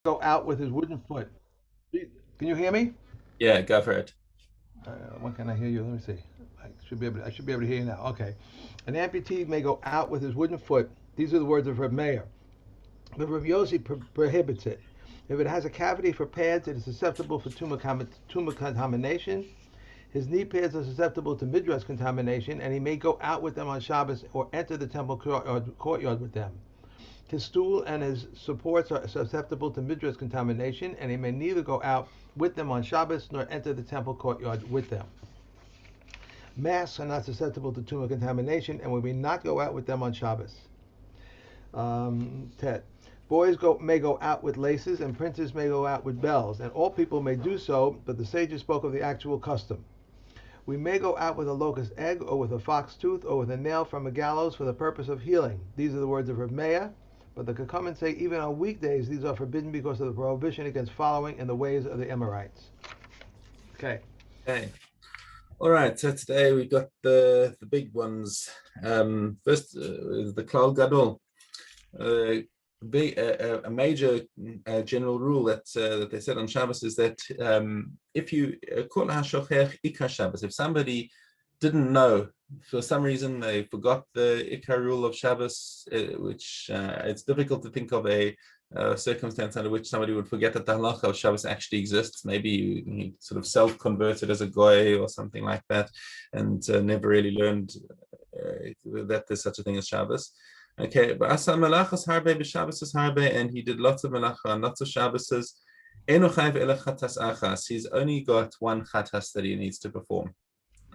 go out with his wooden foot. Can you hear me? Yeah, go for it. When can I hear you? Let me see. I should be able to hear you now. Okay. An amputee may go out with his wooden foot. These are the words of Reb Meir. But Rav Yossi prohibits it. If it has a cavity for pads, it is susceptible for tumor contamination. His knee pads are susceptible to midrash contamination, and he may go out with them on Shabbos or enter the temple courtyard with them. His stool and his supports are susceptible to midrash contamination, and he may neither go out with them on Shabbos nor enter the temple courtyard with them. Masks are not susceptible to tumor contamination, and we may not go out with them on Shabbos. Tet. May go out with laces, and princes may go out with bells, and all people may do so, but the sages spoke of the actual custom. We may go out with a locust egg, or with a fox tooth, or with a nail from a gallows for the purpose of healing. These are the words of Rav Meir. But the Kachamim say even on weekdays these are forbidden because of the prohibition against following in the ways of the Amorites. Okay. Okay. All right. So today we got the big ones. First, the Klal Gadol. A major general rule that they said on Shabbos is that if you kol hashochech ikar Shabbos, if somebody didn't know for some reason they forgot the ikar rule of Shabbos, which it's difficult to think of a circumstance under which somebody would forget that the halacha of Shabbos actually exists. Maybe he sort of self-converted as a goy or something like that, and never really learned that there's such a thing as Shabbos. Okay, but Asa Malachas Harbe b'Shabbos Harbe, and he did lots of Malacha and lots of Shabboses. He's only got one chatas that he needs to perform.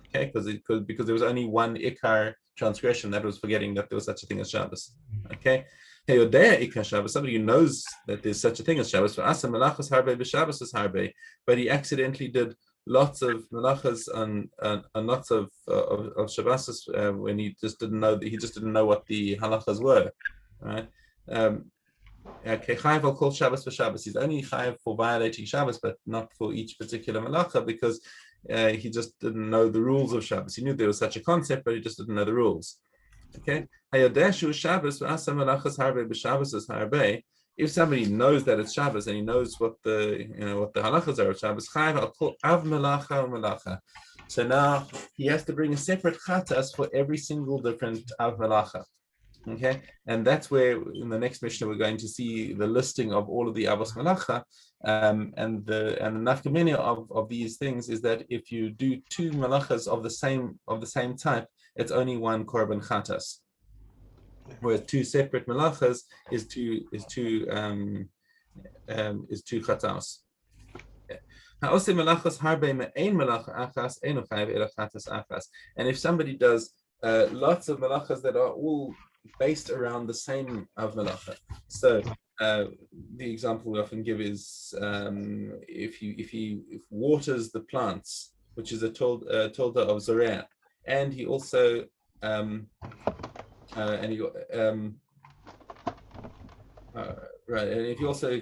Okay, because there was only one ikar transgression, that was forgetting that there was such a thing as Shabbos. Okay. Hey, ikar Shabbos, somebody who knows that there's such a thing as Shabbos. For Asa Malachas Harbe b'Shabbos Harbe, but he accidentally did lots of malachas and lots of Shabbos when he just didn't know that he just didn't know what the halachas were, right? Um, okay, chayav al kol Shabbos for Shabbos. He's only chayav for violating Shabbos, but not for each particular malacha because he just didn't know the rules of Shabbos. He knew there was such a concept, but he just didn't know the rules. Okay, hayodeshu Shabbos v'asa malachas harbe b'Shabbos is harbe. If somebody knows that it's Shabbos and he knows what the halachas are of Shabbos, chayav al kol av melacha melacha. So now he has to bring a separate chatas for every single different av melacha. Okay, and that's where in the next Mishnah we're going to see the listing of all of the avos malacha, and the nafkamina of these things is that if you do two malachas of the same type, it's only one korban chatas, whereas two separate malachas is two chatas. And if somebody does lots of malachas that are all based around the same av malacha, so the example we often give is if he waters the plants, which is a tolda of zorea, and he also um, and he uh, right, and if you also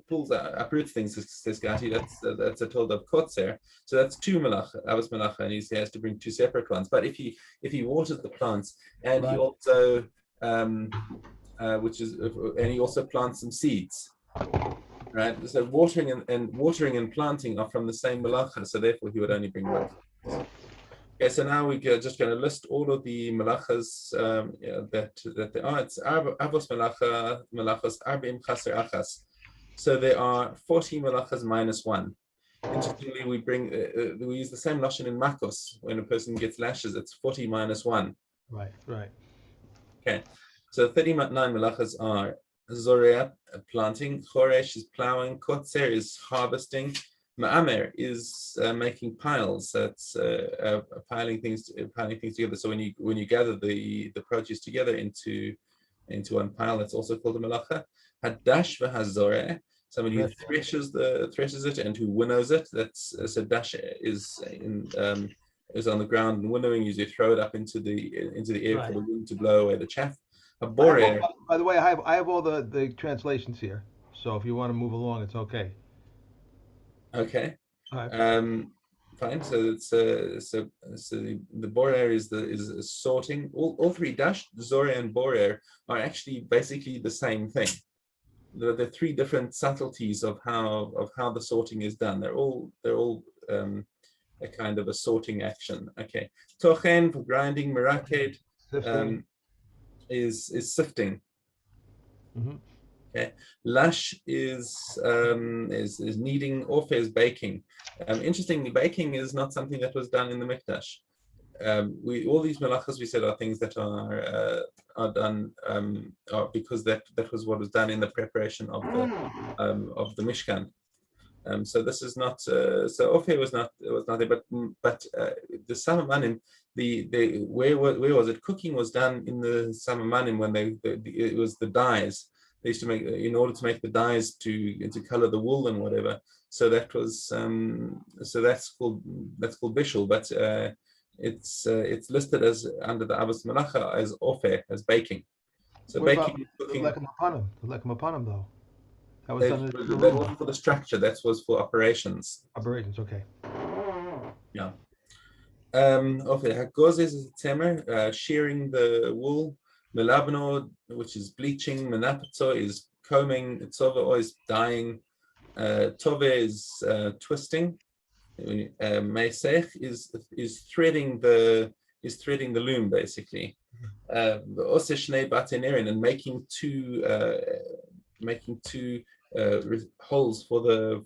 pulls uproot things, says Gati, that's a told of kotzer. So that's two malacha, avos malacha, and he has to bring two separate ones. But if he waters the plants and he Right. also which is and he also plants some seeds, right? So watering and planting are from the same malacha, so therefore he would only bring one. Okay, so now we're just going to list all of the malachas that there are. It's avos malachas arbim chaser achas. So there are 40 malachas minus one. Interestingly, we use the same lashon in makos when a person gets lashes. It's 40 minus one. Right. Right. Okay, so 39 malachas are zoreat, planting, choresh is plowing, kotzer is harvesting, ma'amer is making piles. That's piling things together. So when you gather the produce together into one pile, that's also called a malacha. Hadash v'hazoreh, somebody who That's threshes it and who winnows it. That's so dash is on the ground and winnowing. Usually throw it up into the air for right. the wind to blow away the chaff. A I have all, borer. by the way, I have all the translations here. So if you want to move along, it's okay. Okay. All right. Um, Fine. So it's so the borer is sorting. All three dash, Zora and borer are actually basically the same thing. the three different subtleties of how the sorting is done. They're all a kind of a sorting action. Okay, tochen for grinding, meraked Sifting. is sifting. Mm-hmm. Okay, lash is kneading, orfe is baking. Interestingly, baking is not something that was done in the mikdash. We all these malachas we said are things that are done because that was what was done in the preparation of the Mishkan. So this is not so Ophir was not there, but the Samamanim, the where was it? Cooking was done in the Samamanim when it was the dyes. They used to make in order to make the dyes to color the wool and whatever. So that was so that's called bishul, but it's listed as under the Avos Malacha as Ophir, as baking. So What about baking, the cooking, lechem hapanim? The lechem hapanim, though, that was done in the that room. wasn't for the structure. That was for operations. Operations. Okay. Yeah. Okay, Hagozes is temer, shearing the wool. Melabno, which is bleaching. Menapato is combing. Tzova is dyeing. Tove is twisting. Meisech is threading the loom basically. Ose shnei batenerin, and making two holes for the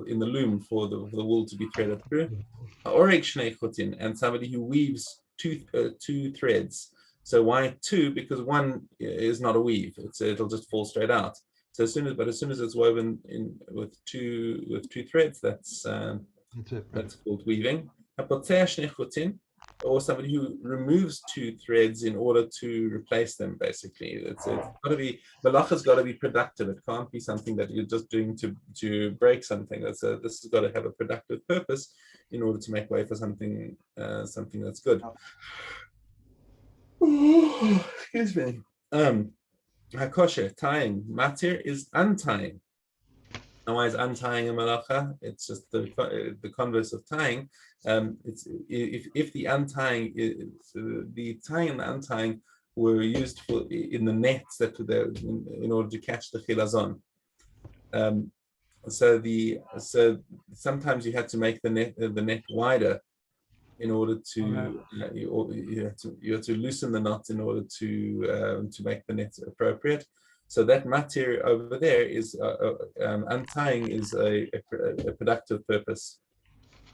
in the loom for the wool to be threaded through. Oreg shnei chutin, and somebody who weaves two threads. So why two? Because one is not a weave; it'll just fall straight out. So as soon as it's woven in with two threads, that's That's it. Right. that's called weaving. Hapotzer shnei chutin, or somebody who removes two threads in order to replace them. Basically, it's got to be malacha's got to be productive. It can't be something that you're just doing to break something. This has got to have a productive purpose in order to make way for something that's good. Excuse me. Hakosher, tying. Matir is untying. And why is untying a malacha? It's just the converse of tying. It's if the untying is the tying and the untying were used in the nets that were in order to catch the chilazon. So sometimes you had to make the net wider in order to you have to loosen the knot in order to make the net appropriate. So that matir over there is untying is a productive purpose.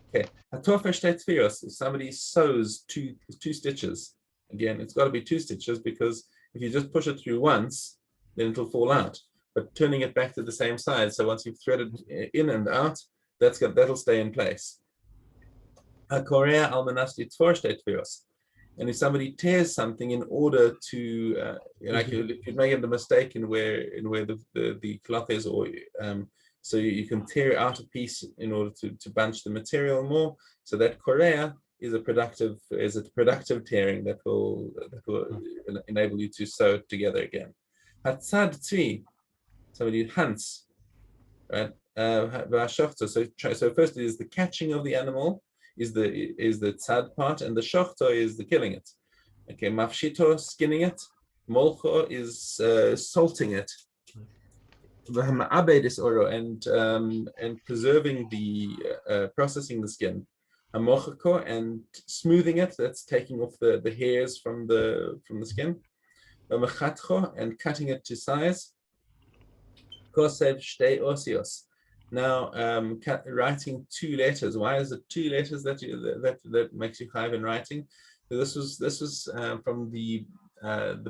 Okay, if somebody sews two stitches, again, it's got to be two stitches because if you just push it through once, then it'll fall out. But turning it back to the same side, so once you've threaded in and out, that'll stay in place. And if somebody tears something in order to, like if you make a mistake in where the cloth is, or so you can tear out a piece in order to bunch the material more. So that korea is a productive tearing that will enable you to sew it together again. Hatzad tzvi, somebody hunts, right? So first is the catching of the animal. Is the tzad part, and the shochto is the killing it. Okay, mafshito, skinning it. Molcho is salting it. V'hama'abed is oro, and preserving processing the skin. Hamochako, and smoothing it. That's taking off the hairs from the skin. V'mechatcho, and cutting it to size. Kosev shtei osios. Now, writing two letters. Why is it two letters that makes you chayav in writing? So this was from the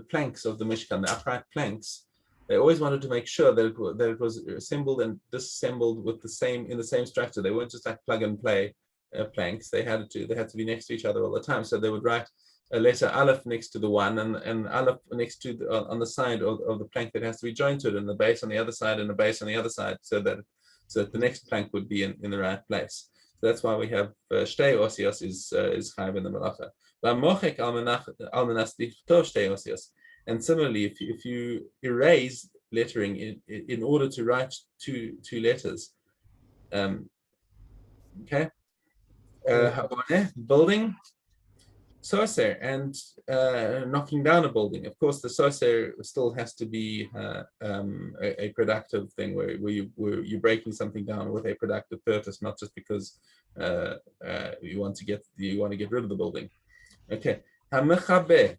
planks of the Mishkan, the upright planks. They always wanted to make sure that it was assembled and disassembled in the same structure. They weren't just like plug and play planks. They had to be next to each other all the time. So they would write a letter aleph next to the one, and aleph next to on the side of the plank that has to be joined to it, and the base on the other side, and the base on the other side, so that the next plank would be in the right place. So that's why we have shtei osios is chayav in the melacha. And similarly, if you erase lettering in order to write two letters, okay, building. soser and knocking down a building. Of course, the soser still has to be a productive thing where you're breaking something down with a productive purpose, not just because you want to get rid of the building. Okay, hamechabe,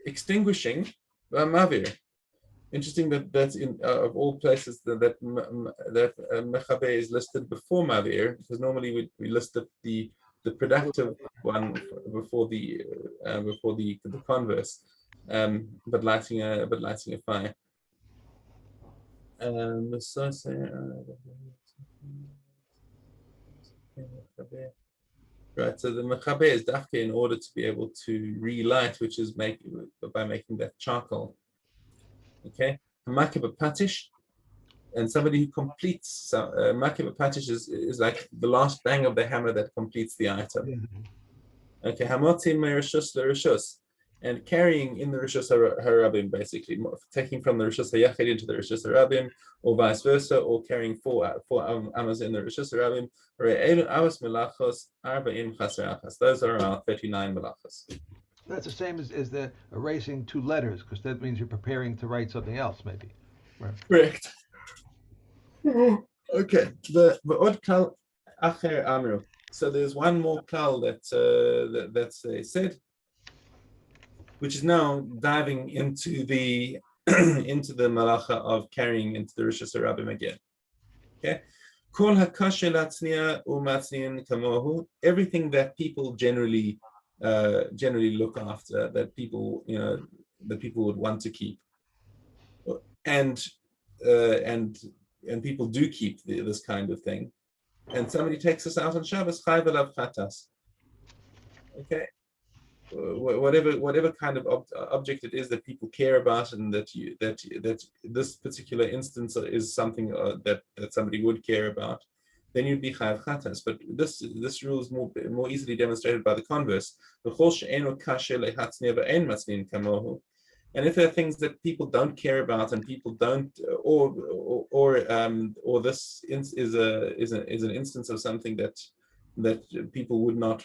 extinguishing mavir. Interesting that's in of all places that mechabe is listed before mavir, because normally we list the productive one before the converse, but lighting a fire. Right, so the mechabe is dafke in order to be able to relight, which is by making that charcoal. Okay, makib patish, and somebody who completes makib patish is like the last bang of the hammer that completes the item. Okay, hamotzin merishus lerishus, and carrying in the rishus harabim, basically taking from the rishus hayachid into the rishus harabim, or vice versa, or carrying four amas in the rishus harabim. Avos melachos arba'im chaser achas. Those are our 39 melachos. That's the same as the erasing two letters, because that means you're preparing to write something else, maybe. Right. Correct. Okay. The od klal acher amru. So there's one more klal that's said, which is now diving into the into the malacha of carrying into the rishus harabim again. Okay. Kol hakashe latzniya umatzniyin kamohu. Everything that people generally look after, that people would want to keep, and people do keep this kind of thing, and somebody takes us out on Shabbos, chayv alav chatas. Okay, whatever kind of object it is that people care about, and that this particular instance is something that somebody would care about, then you'd be chayav chatas. But this rule is more easily demonstrated by the converse. And if there are things that people don't care about, and people don't, or this is an instance of something that people would not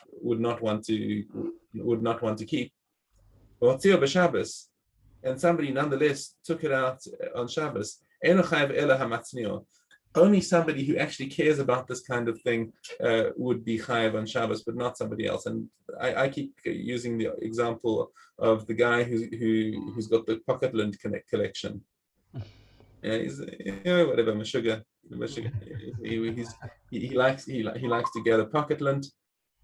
want to keep, and somebody nonetheless took it out on Shabbos, only somebody who actually cares about this kind of thing would be chayav on Shabbos, but not somebody else. And I keep using the example of the guy who's got the pocket lint collection. He's whatever Meshuggah. He likes to get a pocket lint.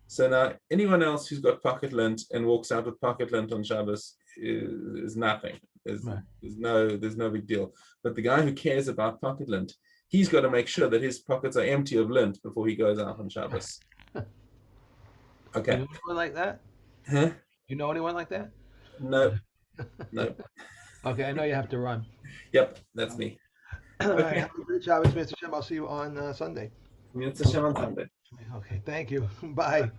So now anyone else who's got pocket lint and walks out with pocket lint on Shabbos is nothing. There's no big deal. But the guy who cares about pocket lint, he's got to make sure that his pockets are empty of lint before he goes out on Shabbos. Okay. You know anyone like that? Huh? You know anyone like that? No. No. Okay, I know you have to run. Yep, that's me. All right, have a great Shabbos, Mr. Shem. I'll see you on Sunday. Mitzvah Shem on Sunday. Okay, thank you. Bye.